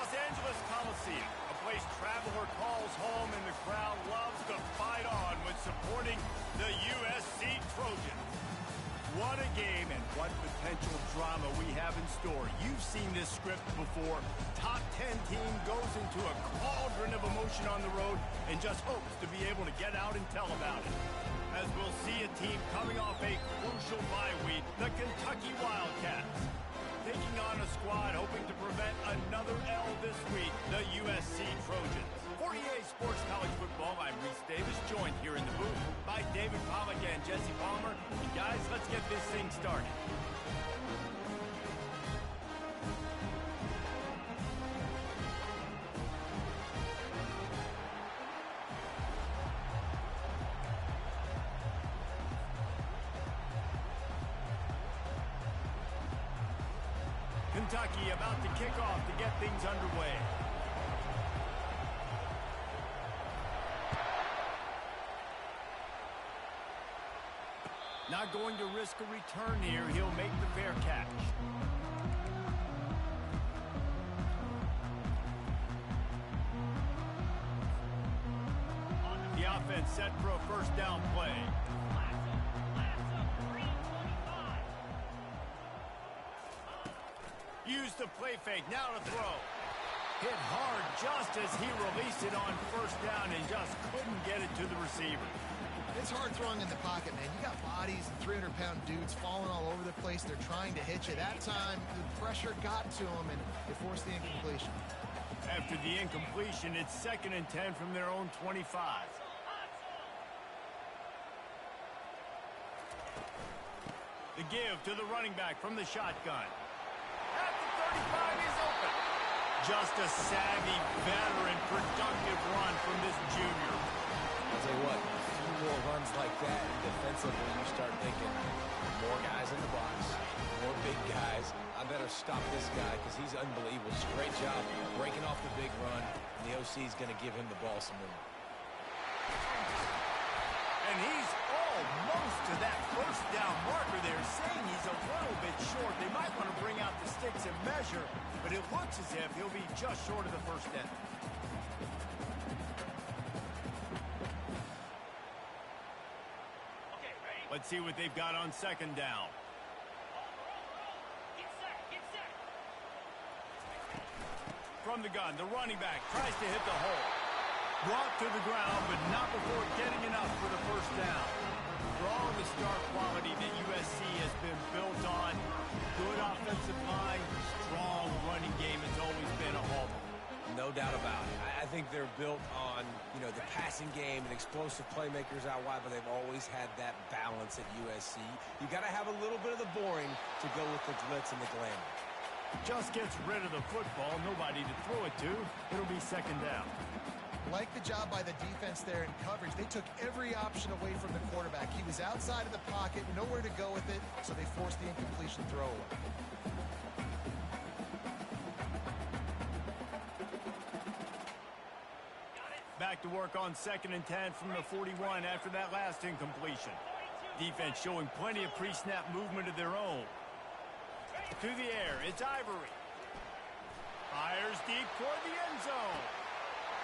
Los Angeles Coliseum, a place traveler calls home and the crowd loves to fight on when supporting the USC Trojans. What a game and what potential drama we have in store. You've seen this script before. Top 10 team goes into a cauldron of emotion on the road and just hopes to be able to get out and tell about it. As we'll see a team coming off a crucial bye week, the Kentucky Wildcats. Taking on a squad hoping to prevent another L this week, the USC Trojans. For EA Sports College Football, I'm Reese Davis, joined here in the booth by David Pollack and Jesse Palmer. And guys, let's get this thing started. Kentucky about to kick off to get things underway. Not going to risk a return here. He'll make the fair catch. The offense set for a first down play. Use the play fake, now to throw. Hit hard just as he released it on first down and just couldn't get it to the receiver. It's hard throwing in the pocket, man. You got bodies and 300-pound dudes falling all over the place. They're trying to hit you. That time, the pressure got to them, and they forced the incompletion. After the incompletion, it's 2nd and 10 from their own 25. The give to the running back from the shotgun. At the 35, he's open. Just a savvy, veteran, productive run from this junior. I'll tell you what, a few more runs like that, and defensively you start thinking, more guys in the box, more big guys. I better stop this guy because he's unbelievable. It's a great job breaking off the big run, and the OC is going to give him the ball some more. And he's almost to that first down marker there, saying he's a little bit short. They might want to bring out the sticks and measure, but it looks as if he'll be just short of the first down. Let's see what they've got on 2nd down. From the gun, the running back tries to hit the hole. Brought to the ground, but not before getting enough for the first down. For all of the star quality that USC has been built on, good offensive line, strong running game has always been a hallmark. No doubt about it. I think they're built on, the passing game and explosive playmakers out wide, but they've always had that balance at USC. You got to have a little bit of the boring to go with the glitz and the glamour. Just gets rid of the football, nobody to throw it to. It'll be 2nd down. Like the job by the defense there in coverage. They took every option away from the quarterback. He was outside of the pocket, nowhere to go with it, so they forced the incompletion throw away. Back to work on 2nd and 10 from the 41 after that last incompletion. Defense showing plenty of pre-snap movement of their own. To the air, it's Ivory. Fires deep toward the end zone.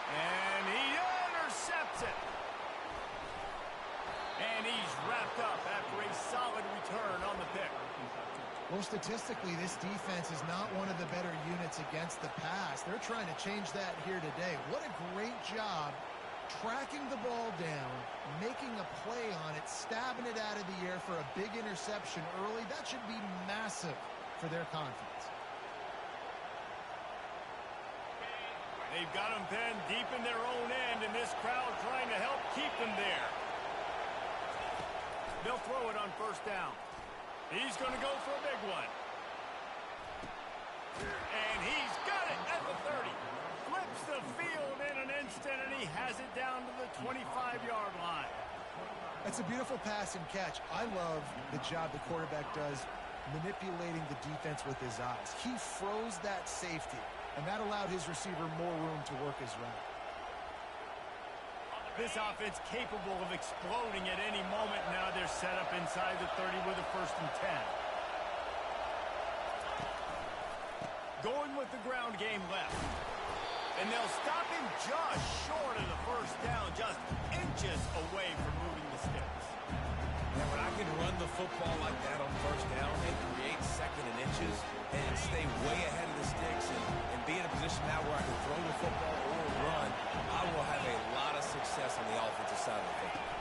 And he intercepts it. And he's wrapped up after a solid return on the pick. Well, statistically, this defense is not one of the better units against the pass. They're trying to change that here today. What a great job tracking the ball down, making a play on it, stabbing it out of the air for a big interception early. That should be massive for their confidence. They've got them pinned deep in their own end, and this crowd trying to help keep them there. They'll throw it on first down. He's going to go for a big one. And he's got it at the 30. Flips the field in an instant, and he has it down to the 25-yard line. That's a beautiful pass and catch. I love the job the quarterback does manipulating the defense with his eyes. He froze that safety, and that allowed his receiver more room to work his route. This offense capable of exploding at any moment. Now they're set up inside the 30 with a 1st and 10. Going with the ground game left. And they'll stop him just short of the first down, just inches away from moving the sticks. And when I can run the football like that on first down and create second and inches and stay way ahead of the sticks and be in a position now where I can throw the football or run, I will have a lot of success on the offensive side of the football.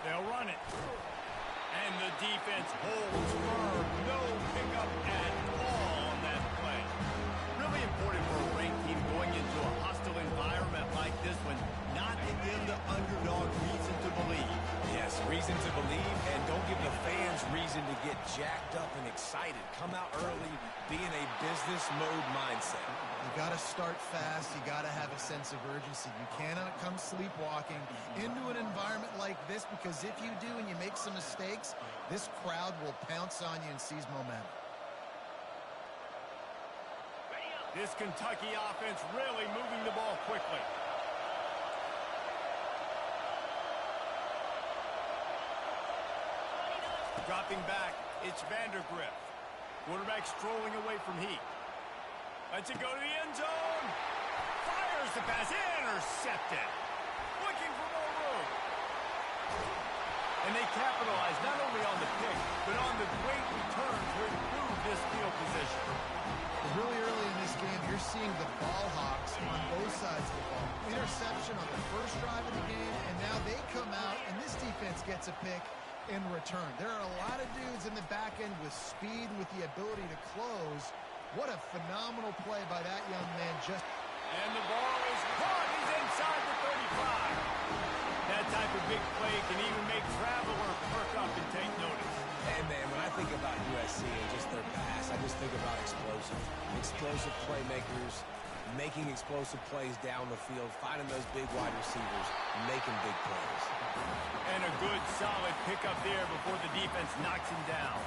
They'll run it. And the defense holds firm. No pickup at all on that play. Really important for a ranked team going into a hostile environment like this one, not to give the underdog reason to believe. Yes, reason to believe, and don't give the fans reason to get jacked up and excited. Come out early, be in a business mode mindset. You got to start fast. You got to have a sense of urgency. You cannot come sleepwalking into an environment like this, because if you do and you make some mistakes, this crowd will pounce on you and seize momentum. This Kentucky offense really moving the ball quickly. Dropping back, it's Vandergrift. Quarterback strolling away from heat. Lets it go to the end zone. Fires the pass, intercepted. Looking for more room. And they capitalize not only on the pick, but on the great return to improve this field position. Really early in this game, you're seeing the ball hawks on both sides of the ball. Interception on the first drive of the game, and now they come out, and this defense gets a pick in return. There are a lot of dudes in the back end with speed and with the ability to close. What a phenomenal play by that young man. And the ball is caught. He's inside the 35. That type of big play can even make Traveler perk up and take notice. And, man, when I think about USC and just their pass, I just think about explosive playmakers, making explosive plays down the field, finding those big wide receivers, making big plays. And a good, solid pickup there before the defense knocks him down.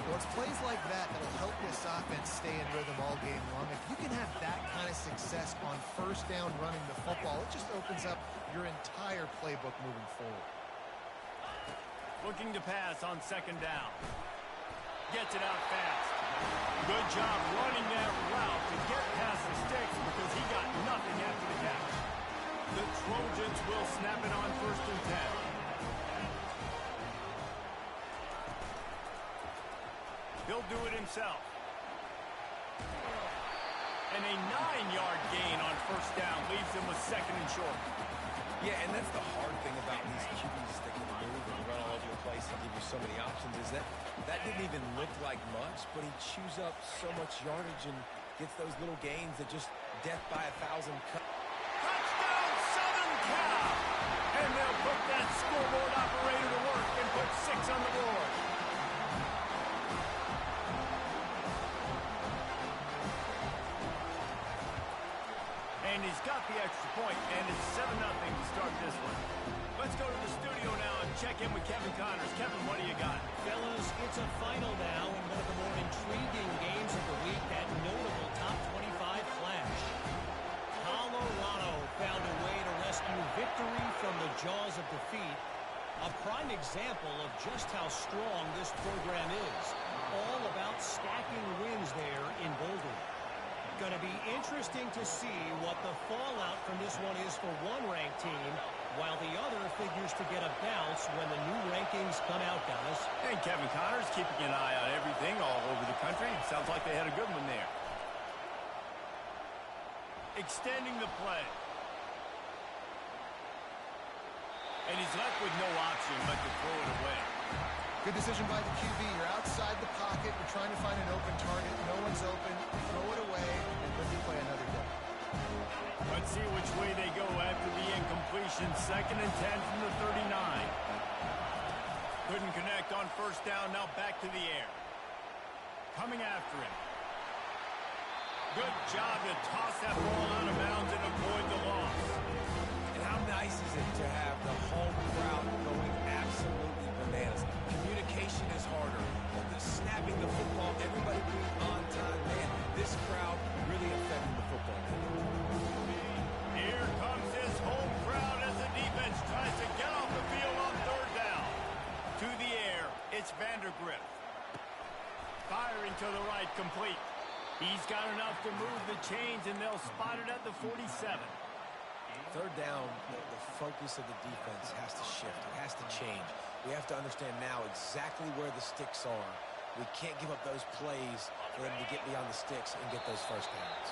Well, it's plays like that that'll help this offense stay in rhythm all game long. If you can have that kind of success on first down running the football, it just opens up your entire playbook moving forward. Looking to pass on second down. Gets it out fast. Good job running that route to get past the sticks because he got nothing after the catch. The Trojans will snap it on 1st and 10. He'll do it himself. And a 9-yard gain on first down leaves him with second and short. Yeah, and that's the hard thing about these QBs that can move and run all over the place and give you so many options is that didn't even look like much, but he chews up so much yardage and gets those little gains that just death by 1,000 cuts. Touchdown, Southern Cal! And they'll put that scoreboard operator to work and put 6 on the board. And he's got the extra point, and it's 7-0 to start this one. Let's go to the studio now and check in with Kevin Connors. Kevin, what do you got? Fellas, it's a final now in one of the more intriguing games of the week, that notable top 25 flash. Colorado found a way to rescue victory from the jaws of defeat. A prime example of just how strong this program is. All about stacking wins there in Boulder. Going to be interesting to see what the fallout from this one is for one ranked team, while the other figures to get a bounce when the new rankings come out, guys. And Kevin Connors keeping an eye on everything all over the country. Sounds like they had a good one there. Extending the play. And he's left with no option but to throw it away. Good decision by the QB. You're outside the pocket. You're trying to find an open target. No one's open. Throw it away and let me play another day. Let's see which way they go after the incompletion. 2nd and 10 from the 39. Couldn't connect on first down. Now back to the air. Coming after him. Good job to toss that ball out of bounds and avoid the loss. And how nice is it to have the home crowd going absolutely bananas? Communication is harder. The snapping the football, everybody being on time. Man, this crowd really affecting the football game. Here comes his home crowd as the defense tries to get off the field on 3rd down. To the air, it's Vandergrift. Firing to the right, complete. He's got enough to move the chains, and they'll spot it at the 47. Third down, the focus of the defense has to shift. It has to change. We have to understand now exactly where the sticks are. We can't give up those plays for them to get beyond the sticks and get those first downs.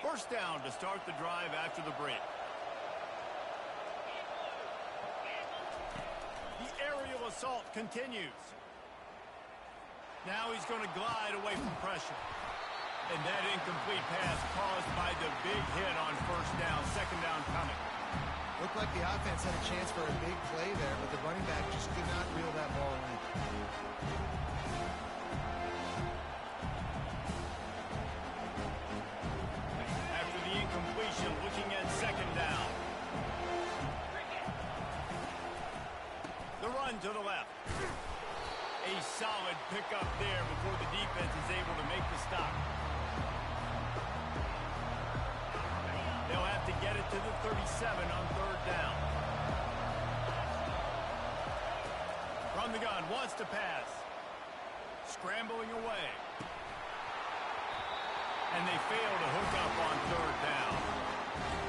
First down to start the drive after the break. The aerial assault continues. Now he's going to glide away from pressure. And that incomplete pass caused by the big hit on first down, second down coming. Looked like the offense had a chance for a big play there, but the running back just could not reel that ball in. Looking at second down. The run to the left. A solid pickup there before the defense is able to make the stop. They'll have to get it to the 37 on third down. From the gun, wants to pass. Scrambling away. And they fail to hook up on third down.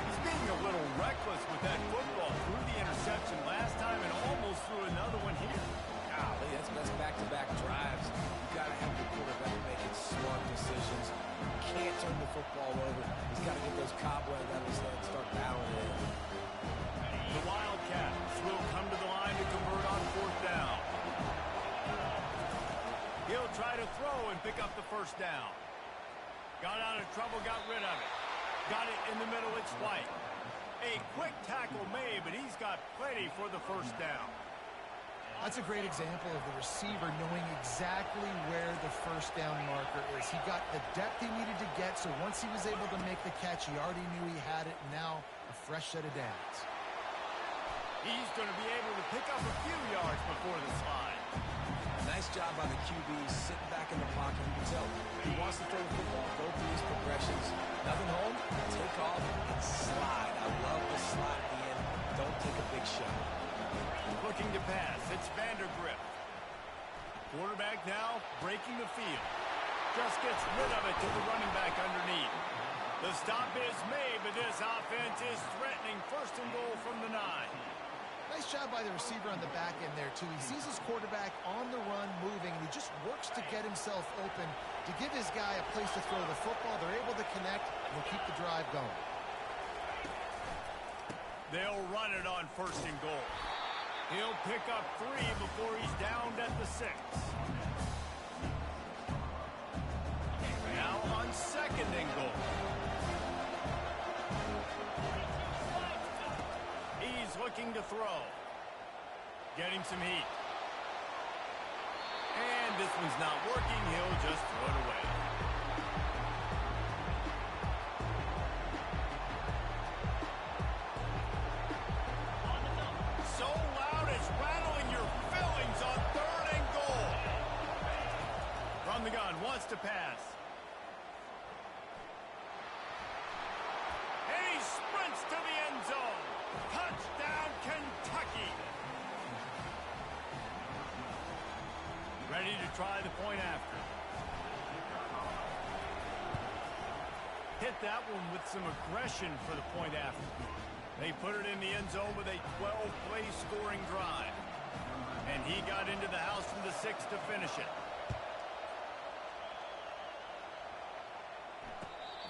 He's being a little reckless with that football. Threw the interception last time and almost threw another one here. Golly, that's back-to-back drives. You've got to have the quarterback making smart decisions. You can't turn the football over. He's got to get those cobwebs out of his head and start bowing it in. The Wildcats will come to the line to convert on fourth down. He'll try to throw and pick up the first down. Got out of trouble, got rid of it. Got it in the middle, it's White. A quick tackle made, but he's got plenty for the first down. That's a great example of the receiver knowing exactly where the first down marker is. He got the depth he needed to get, so once he was able to make the catch, he already knew he had it, and now a fresh set of downs. He's going to be able to pick up a few yards before the slide. Nice job by the QB, sitting back in the pocket. You can tell he wants to throw the football, go through his progressions. Nothing home, take off, and slide. I love the slide at the end. Don't take a big shot. Looking to pass, it's Vandergrift. Quarterback now breaking the field. Just gets rid of it to the running back underneath. The stop is made, but this offense is threatening first and goal from the 9. Nice job by the receiver on the back end there, too. He sees his quarterback on the run moving, and he just works to get himself open to give his guy a place to throw the football. They're able to connect and keep the drive going. They'll run it on first and goal. He'll pick up 3 before he's downed at the 6. Now on second and goal. He's looking to throw. Getting some heat. And this one's not working. He'll just throw it away. So loud it's rattling your fillings on third and goal. From the gun, wants to pass. And he sprints to the end zone. Touchdown, Kentucky. Ready to try the point after. Hit that one with some aggression for the point after. They put it in the end zone with a 12-play scoring drive. And he got into the house from the 6 to finish it.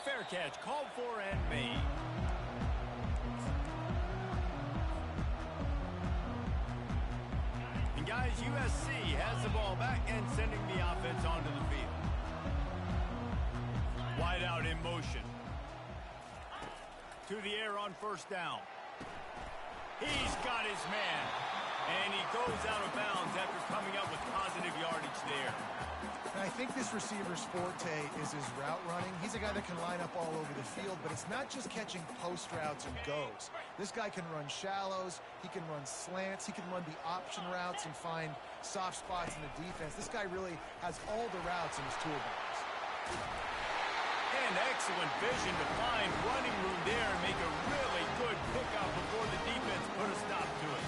Fair catch called for and made. And guys, USC has the ball back and sending the offense onto the field. Wide out in motion. To the air on first down. He's got his man. And he goes out of bounds after coming up with positive yardage there. And I think this receiver's forte is his route running. He's a guy that can line up all over the field, but it's not just catching post routes and goes. This guy can run shallows, he can run slants, he can run the option routes and find soft spots in the defense. This guy really has all the routes in his toolbox. And excellent vision to find running room there and make a really good pickup before the defense put a stop to it.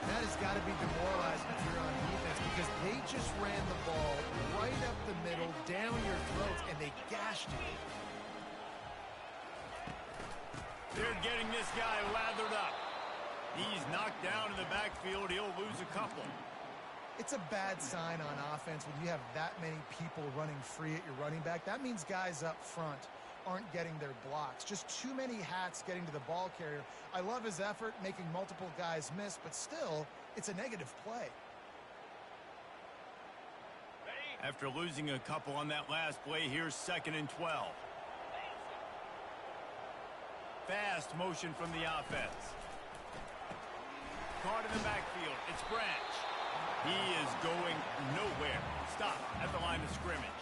That has got to be demoralizing if you're on defense because they just ran the ball right up the middle, down your throats, and they gashed you. They're getting this guy lathered up. He's knocked down in the backfield. He'll lose a couple. It's a bad sign on offense when you have that many people running free at your running back. That means guys up front aren't getting their blocks. Just too many hats getting to the ball carrier. I love his effort, making multiple guys miss, but still, it's a negative play. After losing a couple on that last play, here's 2nd and 12. Fast motion from the offense. Caught in the backfield. It's Branch. He is going nowhere. Stop at the line of scrimmage.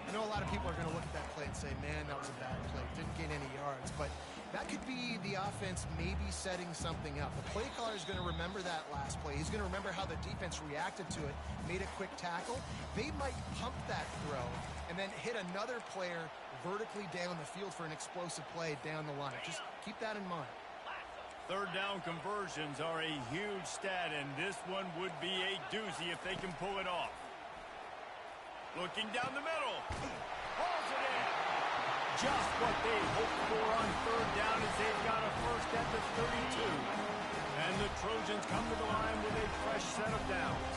I know a lot of people are going to look at that play and say, man, that was a bad play. Didn't gain any yards. But that could be the offense maybe setting something up. The play caller is going to remember that last play. He's going to remember how the defense reacted to it, made a quick tackle. They might pump that throw and then hit another player vertically down the field for an explosive play down the line. Just keep that in mind. 3rd down conversions are a huge stat, and this one would be a doozy if they can pull it off. Looking down the middle. Hauls it in. Just what they hoped for on 3rd down as they've got a first at the 32. And the Trojans come to the line with a fresh set of downs.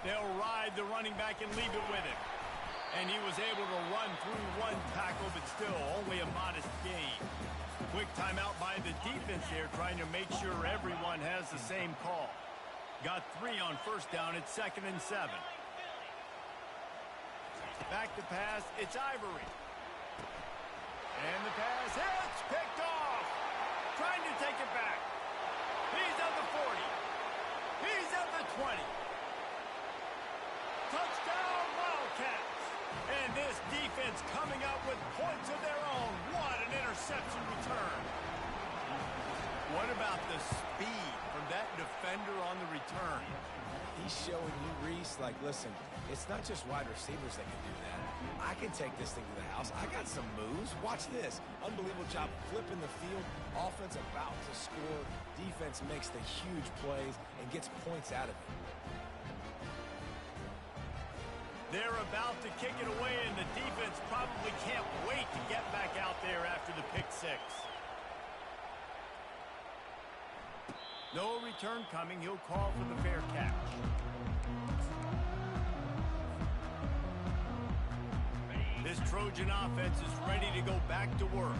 They'll ride the running back and leave it with him. And he was able to run through one tackle, but still only a modest gain. Quick timeout by the defense there, trying to make sure everyone has the same call. Got 3 on 1st down. It's 2nd and 7. Back to pass. It's Ivory. And the pass hits. Picked off. Trying to take it back. He's at the 40. He's at the 20. Touchdown, Wildcats. And this defense coming up with points of their own. What an interception return. What about the speed from that defender on the return? He's showing you, Reese, like, listen, it's not just wide receivers that can do that. I can take this thing to the house. I got some moves. Watch this. Unbelievable job flipping the field. Offense about to score. Defense makes the huge plays and gets points out of it. They're about to kick it away, and the defense probably can't wait to get back out there after the pick 6. No return coming. He'll call for the fair catch. This Trojan offense is ready to go back to work.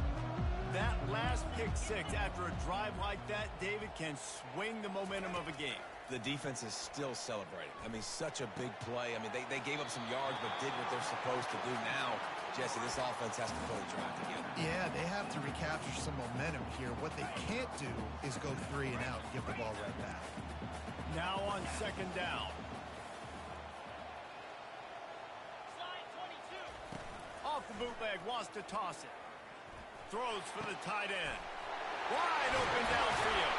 That last pick 6 after a drive like that, David, can swing the momentum of a game. The defense is still celebrating. I mean, such a big play. I mean, they gave up some yards but did what they're supposed to do. Now, Jesse, this offense has to put a drive together. Yeah, they have to recapture some momentum here. What they can't do is go 3 and out and give the ball right back. Now on 2nd down. Off the bootleg, wants to toss it. Throws for the tight end. Wide open downfield.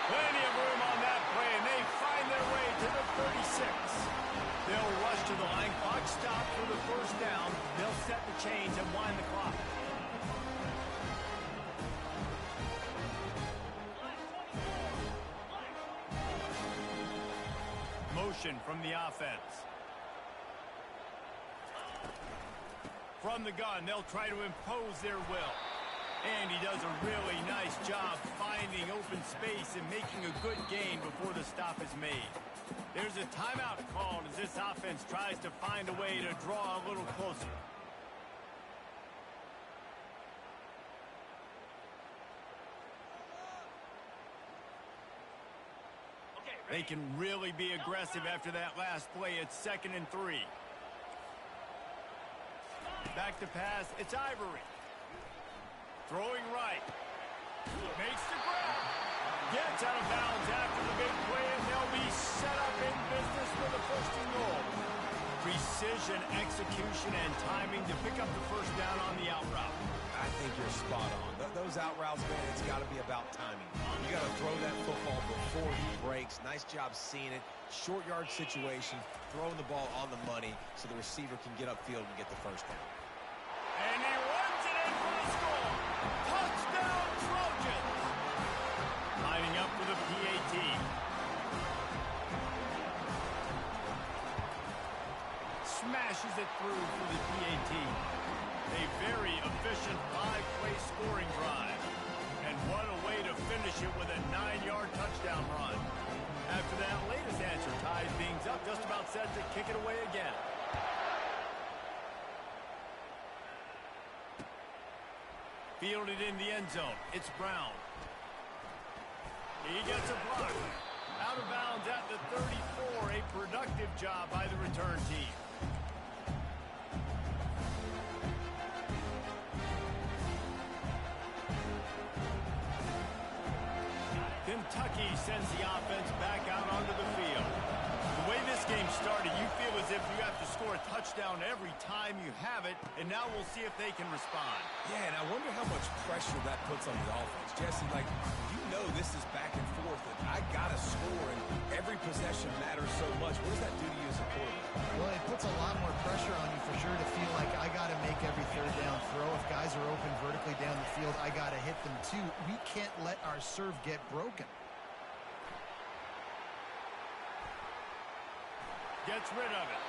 Plenty of room on that play, and they find their way to the 36. They'll rush to the line. Clock stop for the 1st down. They'll set the chains and wind the clock. Motion from the offense. From the gun, they'll try to impose their will. And he does a really nice job finding open space and making a good gain before the stop is made. There's a timeout called as this offense tries to find a way to draw a little closer. They can really be aggressive after that last play. It's 2nd and 3. Back to pass. It's Ivory. Throwing right. Makes the grab. Gets out of bounds after the big play, and they'll be set up in business with a 1st and goal. Precision, execution, and timing to pick up the 1st down on the out route. I think you're spot on. Those out routes, man, it's got to be about timing. You got to throw that football before he breaks. Nice job seeing it. Short yard situation, throwing the ball on the money so the receiver can get upfield and get the 1st down. And he runs it in for the score. Touchdown, Trojans. Lining up for the PAT. Smashes it through for the PAT. A very efficient 5-play scoring drive. And what a way to finish it with a 9-yard touchdown run. After that latest answer ties things up, just about set to kick it away again. Fielded in the end zone. It's Brown. He gets a block. Out of bounds at the 34. A productive job by the return team. Kentucky sends the offense back out onto the field. The way this game started, you feel as if you have to score a touchdown every time you have it, and now we'll see if they can respond. Yeah, and I wonder how much pressure that puts on the offense. Jesse, like, you know this is back and forth, and I got to score, and every possession matters so much. What does that do to you as a quarterback? Well, it puts a lot more pressure on you for sure to feel like I got to make every 3rd down throw. If guys are open vertically down the field, I got to hit them too. We can't let our serve get broken. Gets rid of it.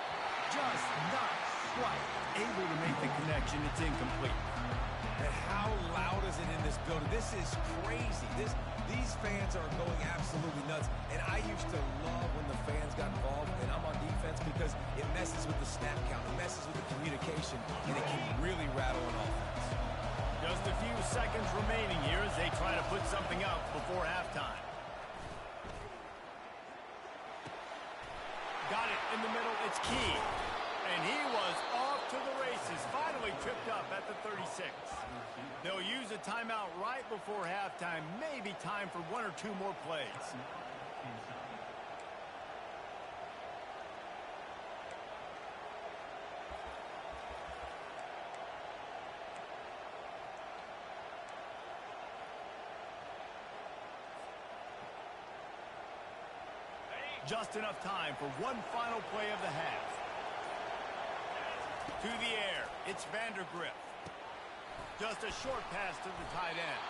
Just not quite able to make the connection. It's incomplete. And how loud is it in this building? This is crazy. These fans are going absolutely nuts. And I used to love when the fans got involved, and I'm on defense because it messes with the snap count. It messes with the communication, and it can really rattle an offense. Just a few seconds remaining here as they try to put something up before halftime. Got it in the middle. It's Key. And he was off to the races. Finally tripped up at the 36. They'll use a timeout right before halftime. Maybe time for 1 or 2 more plays. Just enough time for one final play of the half. To the air, it's Vandergrift. Just a short pass to the tight end.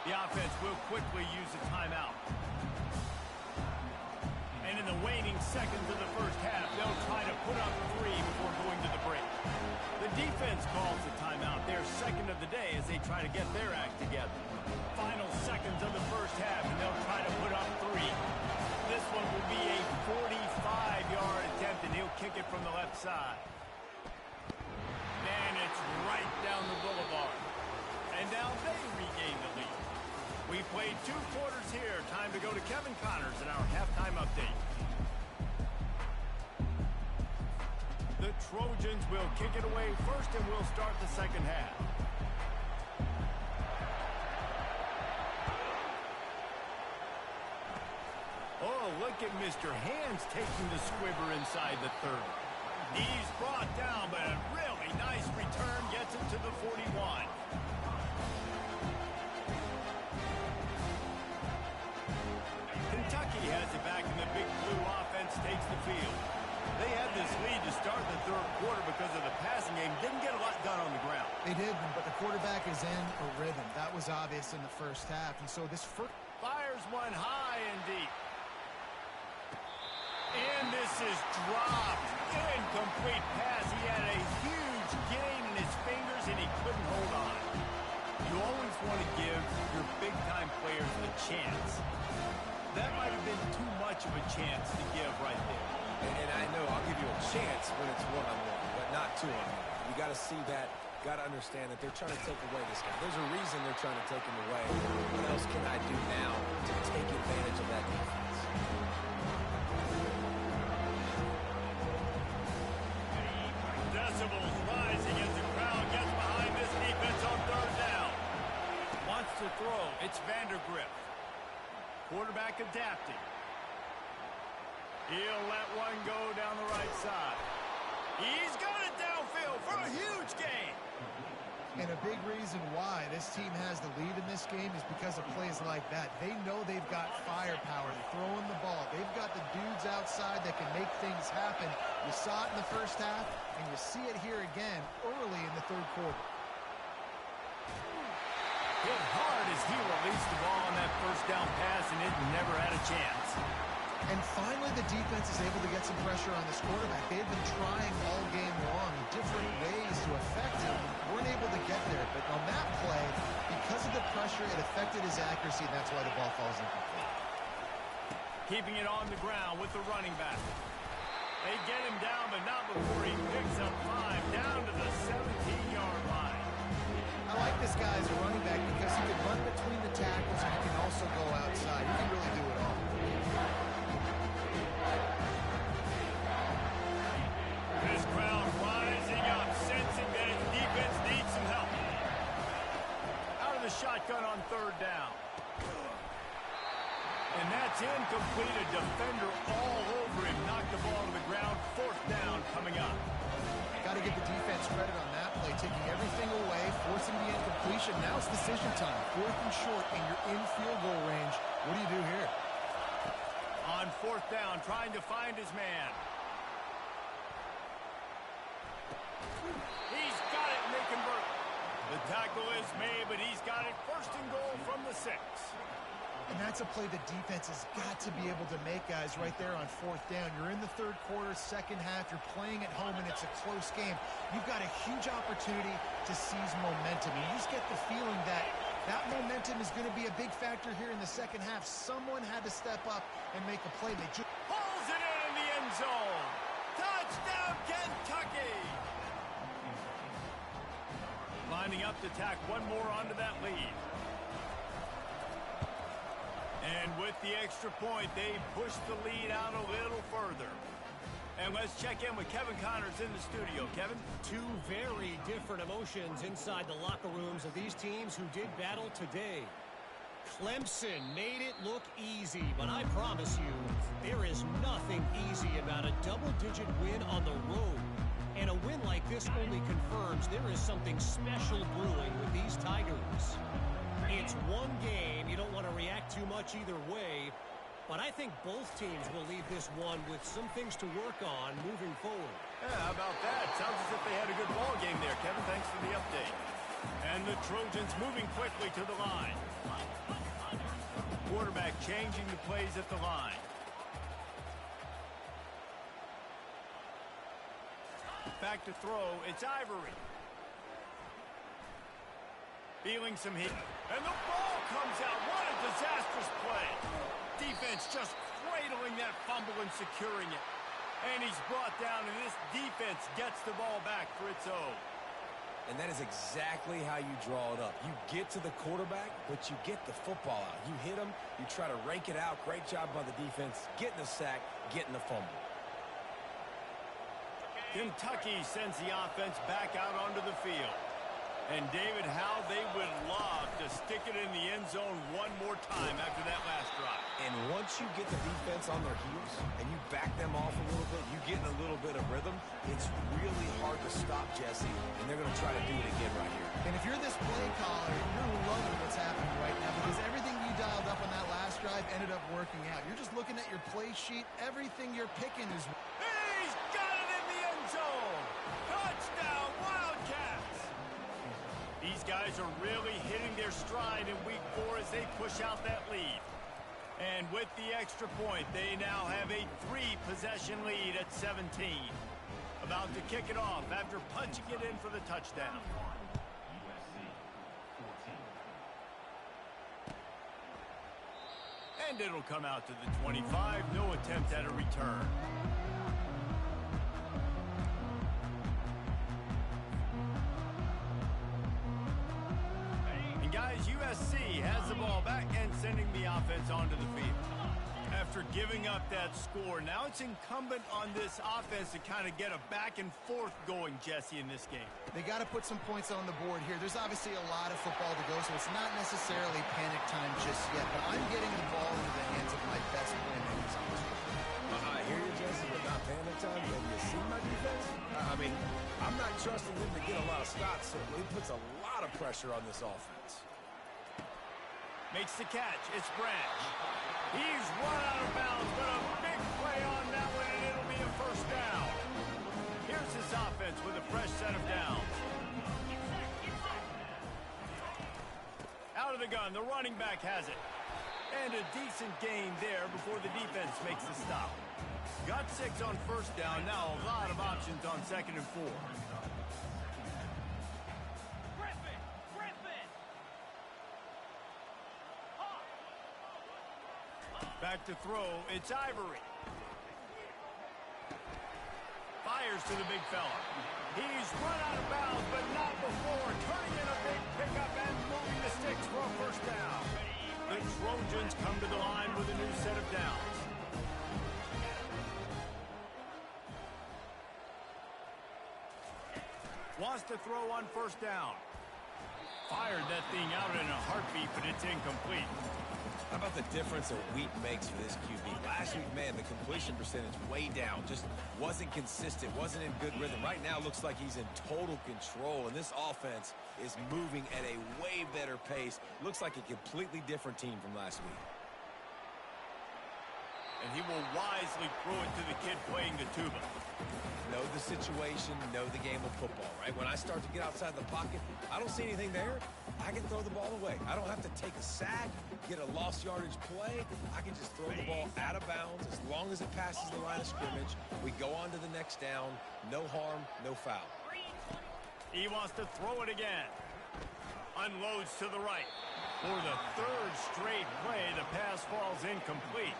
The offense will quickly use a timeout. And in the waning seconds of the 1st half, they'll try to put up 3 before going to the break. The defense calls the timeout, their 2nd of the day, as they try to get their act together. Final seconds of the 1st half, and they'll try to put up 3. This one will be a 45-yard attempt, and he'll kick it from the left side. And it's right down the boulevard. And now they regain the lead. We played 2 quarters here. Time to go to Kevin Connors in our halftime update. The Trojans will kick it away first, and we'll start the 2nd half. Oh, look at Mr. Hands taking the squibber inside the 30. He's brought down, but a really nice return gets him to the 41. Kentucky has it back, and the Big Blue offense takes the field. They had this lead to start the 3rd quarter because of the passing game. Didn't get a lot done on the ground. They did, but the quarterback is in a rhythm. That was obvious in the 1st half, and so this first... Fires one high and deep. And this is dropped. Incomplete pass. He had a huge gain in his fingers, and he couldn't hold on. You always want to give your big-time players a chance. That might have been too much of a chance to give right there. And I know I'll give you a chance when it's 1-on-1, but not 2-on-1. You got to see that got to understand that they're trying to take away this guy. There's a reason they're trying to take him away. What else can I do now to take advantage of that defense? Decibels rising as the crowd gets behind this defense on third down. Wants to throw. It's Vandergrift. Quarterback adapting. He'll let one go down the right side. He's got it downfield for a huge gain. And a big reason why this team has the lead in this game is because of plays like that. They know they've got firepower to throw in the ball. They've got the dudes outside that can make things happen. You saw it in the first half, and you see it here again early in the third quarter. Hit hard as he released the ball on that first down pass, and it never had a chance. And finally, the defense is able to get some pressure on this quarterback. They've been trying all game long different ways to affect him. Weren't able to get there. But on that play, because of the pressure, it affected his accuracy, and that's why the ball falls incomplete. Keeping it on the ground with the running back. They get him down, but not before he picks up 5 down to the 17-yard line. I like this guy as a running back because he can run between the tackles and he can also go outside. He can really do it all. This crowd rising up, sensing that its defense needs some help. Out of the shotgun on third down. And that's incomplete. A defender all over him. Knocked the ball to the ground. Fourth down coming up. Got to give the defense credit on that play, taking everything away, forcing the incompletion. Now it's decision time. Fourth and short, and you're in field goal range. What do you do here? On fourth down, trying to find his man. He's got it, and they convert. The tackle is made, but he's got it first and goal from the 6. And that's a play the defense has got to be able to make, guys, right there on fourth down. You're in the third quarter, second half. You're playing at home, and it's a close game. You've got a huge opportunity to seize momentum. You just get the feeling that that momentum is going to be a big factor here in the second half. Someone had to step up and make a play. They just pulls it in the end zone. Touchdown, Kentucky! Lining up to tack one more onto that lead. And with the extra point, they push the lead out a little further. And let's check in with Kevin Connors in the studio. Kevin? Two very different emotions inside the locker rooms of these teams who did battle today. Clemson made it look easy, but I promise you, there is nothing easy about a double-digit win on the road. And a win like this only confirms there is something special brewing with these Tigers. It's one game. You don't want to react too much either way. But I think both teams will leave this one with some things to work on moving forward. Yeah, how about that? Sounds as if they had a good ball game there, Kevin. Thanks for the update. And the Trojans moving quickly to the line. Quarterback changing the plays at the line. Back to throw. It's Ivory. Feeling some heat. And the ball comes out. What a disastrous play. Defense just cradling that fumble and securing it. And he's brought down, and this defense gets the ball back for its own. And that is exactly how you draw it up. You get to the quarterback, but you get the football out. You hit him, you try to rake it out. Great job by the defense, getting the sack, getting the fumble. Kentucky sends the offense back out onto the field. And, David, how they would love to stick it in the end zone one more time after that last drive. And once you get the defense on their heels and you back them off a little bit, you get in a little bit of rhythm, it's really hard to stop, Jesse, and they're going to try to do it again right here. And if you're this play caller, you're loving what's happening right now because everything you dialed up on that last drive ended up working out. You're just looking at your play sheet. Everything you're picking is... He's got it in the end zone! Touchdown, Wildcats! These guys are really hitting their stride in week 4 as they push out that lead. And with the extra point, they now have a 3-possession lead at 17. About to kick it off after punching it in for the touchdown. And it'll come out to the 25. No attempt at a return. USC has the ball back and sending the offense onto the field. After giving up that score, now it's incumbent on this offense to kind of get a back and forth going, Jesse, in this game. They got to put some points on the board here. There's obviously a lot of football to go, so it's not necessarily panic time just yet, but I'm getting the ball into the hands of my best playmakers on this football. I hear you, Jesse, but not panic time. When you see my defense, I mean, I'm not trusting them to get a lot of stops, so it puts a lot of pressure on this offense. Makes the catch. It's Branch. He's run out of bounds, but a big play on that one, and it'll be a first down. Here's this offense with a fresh set of downs. Out of the gun, the running back has it. And a decent gain there before the defense makes the stop. Got 6 on first down. Now a lot of options on 2nd and 4. Back to throw, it's Ivory. Fires to the big fella. He's run out of bounds, but not before. Turning in a big pickup and moving the sticks for a first down. The Trojans come to the line with a new set of downs. Wants to throw on first down. Fired that thing out in a heartbeat, but it's incomplete. How about the difference a week makes for this QB? Last week, man, the completion percentage way down. Just wasn't consistent, wasn't in good rhythm. Right now, looks like he's in total control, and this offense is moving at a way better pace. Looks like a completely different team from last week. And he will wisely throw it to the kid playing the tuba. Know the situation, know the game of football, right? When I start to get outside the pocket, I don't see anything there. I can throw the ball away. I don't have to take a sack, get a lost yardage play. I can just throw the ball out of bounds as long as it passes the line of scrimmage. We go on to the next down. No harm, no foul. He wants to throw it again. Unloads to the right. For the 3rd straight play, the pass falls incomplete.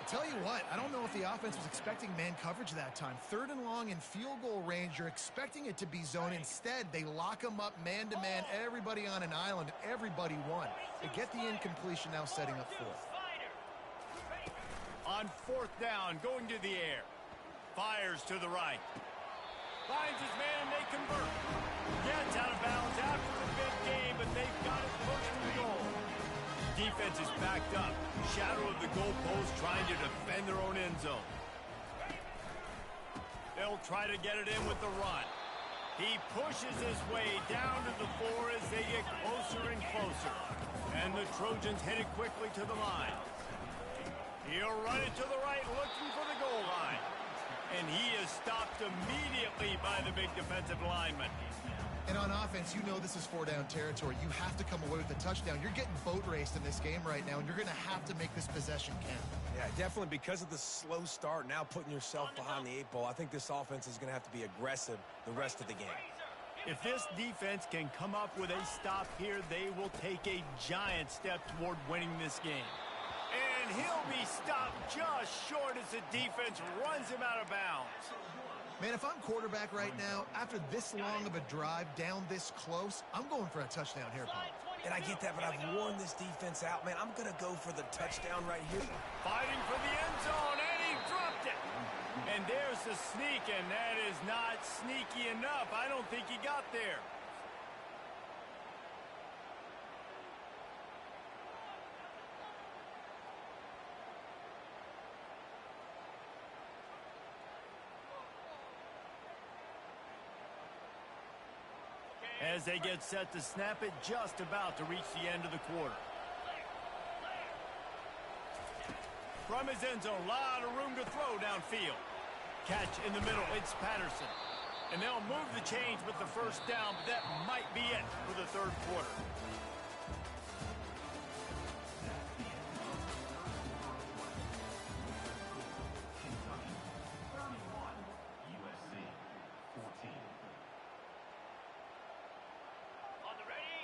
Tell you what, I don't know if the offense was expecting man coverage that time. 3rd and long in field goal range, you're expecting it to be zone. Instead, they lock them up man-to-man, everybody on an island, everybody won. They get the incompletion, now setting up 4th. On 4th down, going to the air. Fires to the right. Finds his man, and they convert. Gets out of bounds after the big game, but they've got it first and goal. Defense is backed up. Shadow of the goalpost trying to defend their own end zone. They'll try to get it in with the run. He pushes his way down to the 4 as they get closer and closer. And the Trojans hit it quickly to the line. He'll run it to the right, looking for the goal line. And he is stopped immediately by the big defensive lineman. And on offense, you know this is 4-down territory. You have to come away with a touchdown. You're getting boat raced in this game right now, and you're going to have to make this possession count. Yeah, definitely because of the slow start, now putting yourself behind the 8 ball, I think this offense is going to have to be aggressive the rest of the game. If this defense can come up with a stop here, they will take a giant step toward winning this game. And he'll be stopped just short as the defense runs him out of bounds. Man, if I'm quarterback right now, after this long of a drive down this close, I'm going for a touchdown here, Paul. And I get that, but I've worn this defense out, man. I'm going to go for the touchdown right here. Fighting for the end zone, and he dropped it. And there's the sneak, and that is not sneaky enough. I don't think he got there. As they get set to snap it, just about to reach the end of the quarter. From his end zone, a lot of room to throw downfield. Catch in the middle, it's Patterson. And they'll move the chains with the first down, but that might be it for the 3rd quarter.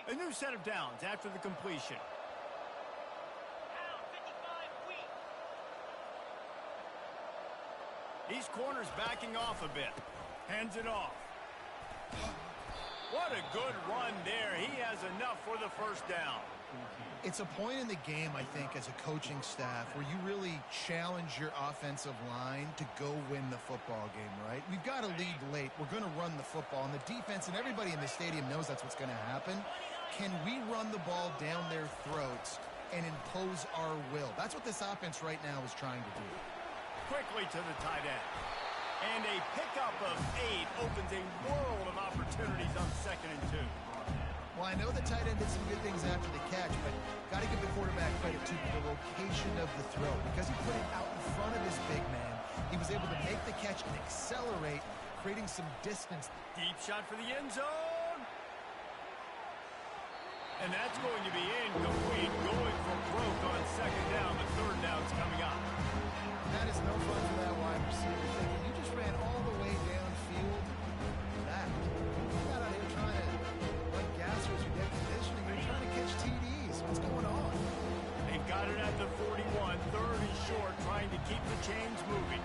A new set of downs after the completion. These corners backing off a bit. Hands it off. What a good run there. He has enough for the first down. It's a point in the game, I think, as a coaching staff where you really challenge your offensive line to go win the football game, right? We've got to lead late. We're going to run the football. And the defense and everybody in the stadium knows that's what's going to happen. Can we run the ball down their throats and impose our will? That's what this offense right now is trying to do. Quickly to the tight end. And a pickup of 8 opens a world of opportunities on 2nd and 2. Well, I know the tight end did some good things after the catch, but got to give the quarterback credit to the location of the throw. Because he put it out in front of his big man, he was able to make the catch and accelerate, creating some distance. Deep shot for the end zone. And that's going to be incomplete. Going for broke on 2nd down. The 3rd down's coming up. That is no fun for that wide receiver. Thinking you just ran all the way downfield. You got out here trying to run gassers or get conditioning. You're trying to catch TDs. What's going on? They've got it at the 41. 3rd and short, trying to keep the chains moving.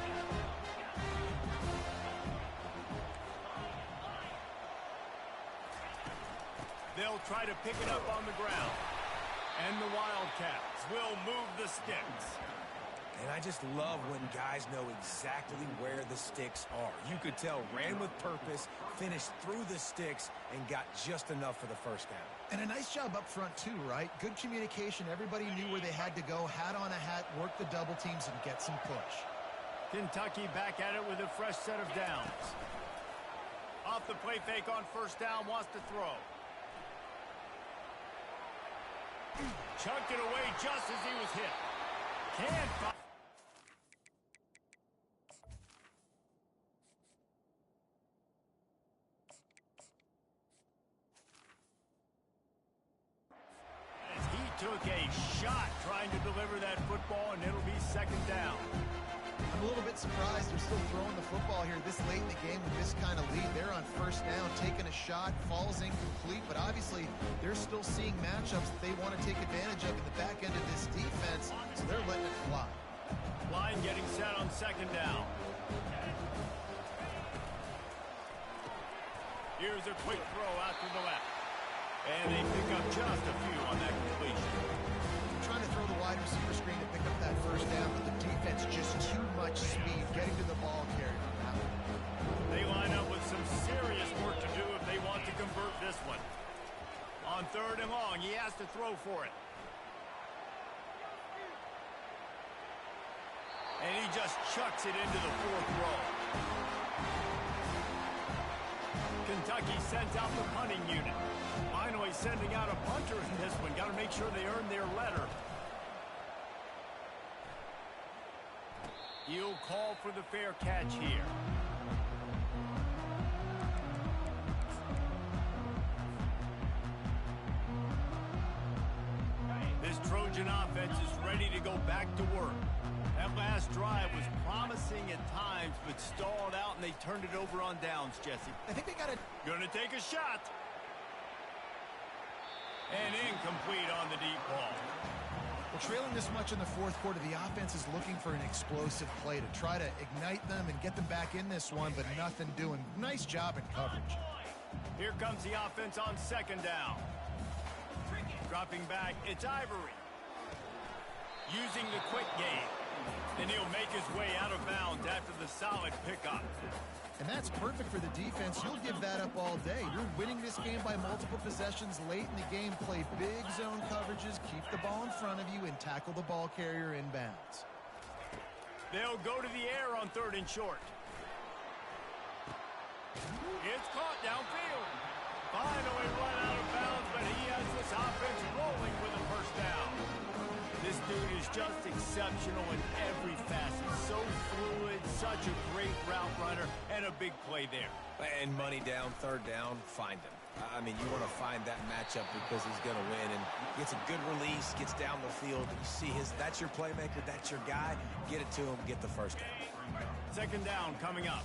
They'll try to pick it up on the ground. And the Wildcats will move the sticks. And I just love when guys know exactly where the sticks are. You could tell, ran with purpose, finished through the sticks, and got just enough for the first down. And a nice job up front, too, right? Good communication. Everybody knew where they had to go. Hat on a hat, work the double teams, and get some push. Kentucky back at it with a fresh set of downs. Off the play fake on 1st down, wants to throw. Chucked it away just as he was hit. Can't find. Took a shot trying to deliver that football, and it'll be 2nd down. I'm a little bit surprised they're still throwing the football here this late in the game with this kind of lead. They're on 1st down, taking a shot, falls incomplete, but obviously they're still seeing matchups that they want to take advantage of in the back end of this defense, so they're letting it fly. Line getting set on 2nd down. Here's a quick throw out to the left. And they pick up just a few on that completion. Trying to throw the wide receiver screen to pick up that 1st down, but the defense just too much speed getting to the ball carrier on that one. They line up with some serious work to do if they want to convert this one. On 3rd and long, he has to throw for it. And he just chucks it into the 4th row. Kentucky sends out the punting unit. Finally sending out a punter in this one. Got to make sure they earn their letter. He'll call for the fair catch here. This Trojan offense is ready to go back to work. That last drive was promising at times, but stalled out, and they turned it over on downs, Jesse. I think they got it. Gonna take a shot. And incomplete on the deep ball. Well, trailing this much in the 4th quarter, the offense is looking for an explosive play to try to ignite them and get them back in this one, but nothing doing. Nice job in coverage. Here comes the offense on 2nd down. Dropping back, it's Ivory. Using the quick game. And he'll make his way out of bounds after the solid pickup. And that's perfect for the defense. You'll give that up all day. You're winning this game by multiple possessions late in the game. Play big zone coverages, keep the ball in front of you, and tackle the ball carrier in bounds. They'll go to the air on 3rd and short. It's caught downfield. Finally run out of bounds, but he has this offense rolling with a 1st down. This dude is just exceptional in every facet. So fluid, such a great route runner, and a big play there. And money down, 3rd down, find him. I mean, you want to find that matchup because he's going to win, and gets a good release, gets down the field. You see that's your playmaker, that's your guy. Get it to him, get the 1st down. 2nd down coming up.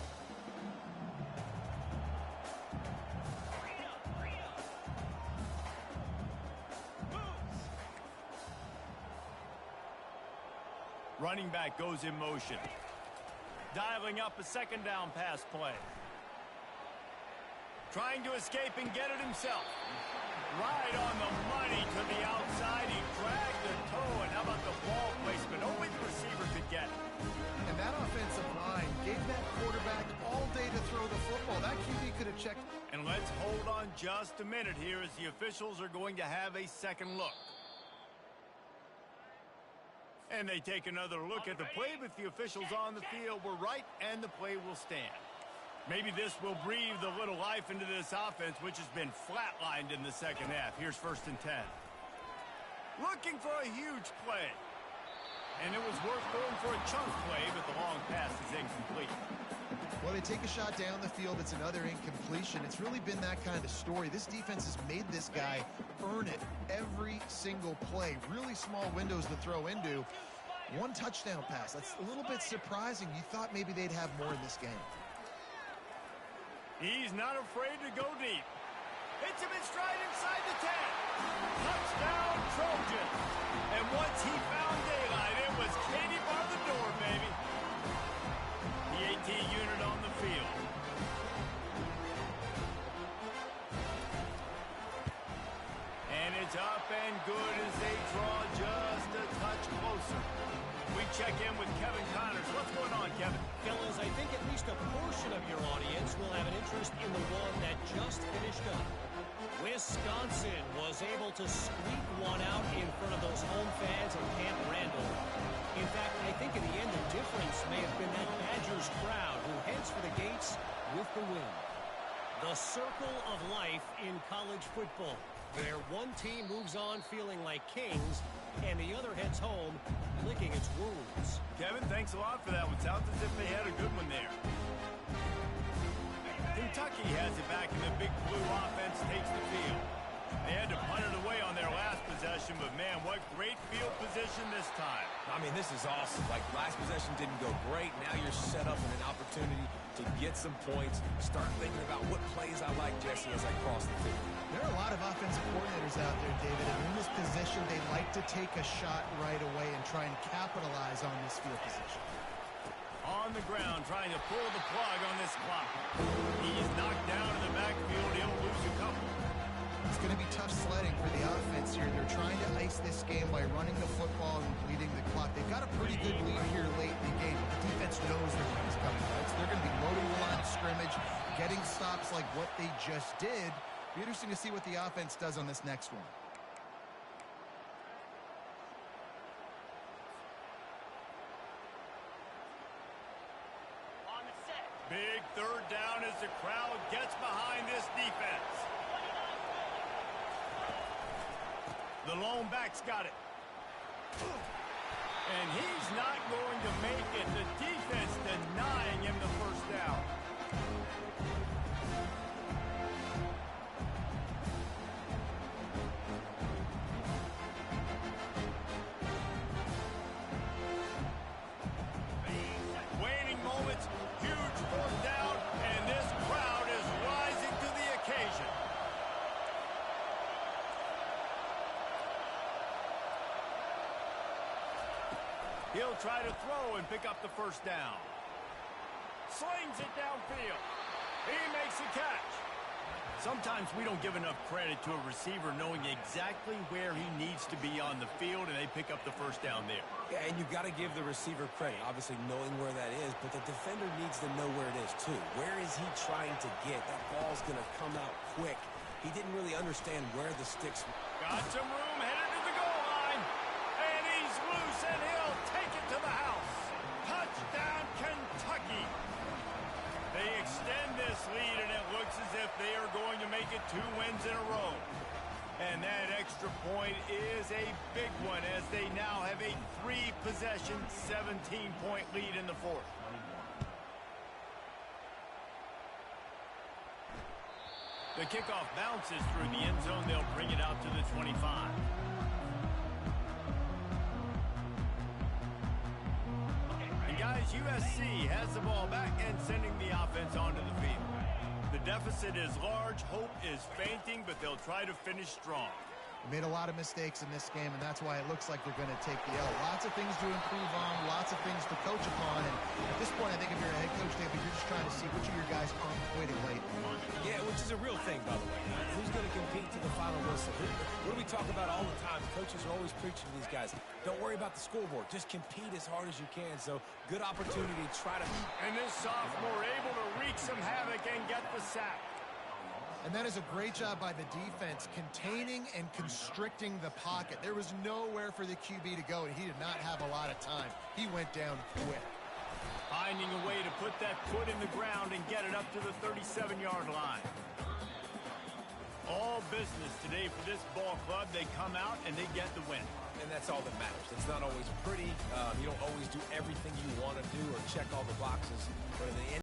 Running back goes in motion. Dialing up a 2nd down pass play. Trying to escape and get it himself. Right on the money to the outside. He dragged the toe, and how about the ball placement? Only the receiver could get it. And that offensive line gave that quarterback all day to throw the football. That QB could have checked. And let's hold on just a minute here as the officials are going to have a second look. And they take another look at the play, but the officials on the field were right, and the play will stand. Maybe this will breathe a little life into this offense, which has been flatlined in the second half. Here's 1st and 10. Looking for a huge play. And it was worth going for a chunk play, but the long pass is incomplete. Well, they take a shot down the field. It's another incompletion. It's really been that kind of story. This defense has made this guy earn it every single play. Really small windows to throw into. One touchdown pass. That's a little bit surprising. You thought maybe they'd have more in this game. He's not afraid to go deep. Hits him in stride inside the 10. Touchdown, Trojans. And once he found daylight, it was Katie bar the door, baby. The AT unit on the field. And it's up and good as they draw just a touch closer. We check in with Kevin Connors. What's going on, Kevin? Fellas, I think at least a portion of your audience will have an interest in the one that just finished up. Wisconsin was able to squeak one out in front of those home fans at Camp Randall. In fact, I think in the end the difference may have been that Badgers crowd who heads for the gates with the win. The circle of life in college football, where one team moves on feeling like kings and the other heads home licking its wounds. Kevin, thanks a lot for that one. Sounds as if they had a good one there. Kentucky has it back, and the big blue offense takes the field. They had to punt it away on their last possession, but man, what great field position this time. I mean, this is awesome. Like, last possession didn't go great. Now you're set up in an opportunity to get some points. Start thinking about what plays I like, Jesse, as I cross the field. There are a lot of offensive coordinators out there, David, and in this position, they like to take a shot right away and try and capitalize on this field position. On the ground, trying to pull the plug on this clock. He's knocked down in the backfield. He'll lose a couple. It's going to be tough sledding for the offense here. They're trying to ice this game by running the football and bleeding the clock. They've got a pretty good lead here late in the game, but the defense knows the run is coming. Right? So they're going to be loading the line of scrimmage, getting stops like what they just did. Be interesting to see what the offense does on this next one. Big third down as the crowd gets behind this defense. The lone back's got it. And he's not going to make it. The defense denying him the first down. Waning moments, huge fourth down, and this crowd is rising to the occasion. He'll try to throw and pick up the first down. Slings it downfield. He makes a catch. Sometimes we don't give enough credit to a receiver knowing exactly where he needs to be on the field, and they pick up the first down there. Yeah, and you've got to give the receiver credit, obviously knowing where that is, but the defender needs to know where it is too. Where is he trying to get? That ball's going to come out quick. He didn't really understand where the sticks were. Got some room, headed to the goal line. And he's loose, and he'll take it to the house. Touchdown, Kentucky. They extend this lead, and it looks as if they are going to make it 2 wins in a row. And that extra point is a big one, as they now have a 3-possession, 17-point lead in the fourth. The kickoff bounces through the end zone. They'll bring it out to the 25. And guys, USC has the ball back and sending the offense onto the field. The deficit is large. Hope is fainting, but they'll try to finish strong. Made a lot of mistakes in this game, and that's why it looks like they're going to take the L. Lots of things to improve on, lots of things to coach upon, and at this point, I think if you're a head coach, David, you're just trying to see which of your guys aren't quitting late. Yeah, which is is a real thing, by the way. Who's going to compete to the final whistle? What do we talk about all the time? Coaches are always preaching to these guys. Don't worry about the scoreboard. Just compete as hard as you can. So good opportunity to try to... And this sophomore able to wreak some havoc and get the sack. And that is a great job by the defense, containing and constricting the pocket. There was nowhere for the QB to go, and he did not have a lot of time. He went down quick. Finding a way to put that foot in the ground and get it up to the 37-yard line. All business today for this ball club. They come out and they get the win. And that's all that matters. It's not always pretty. You don't always do everything you want to do or check all the boxes. But in the end,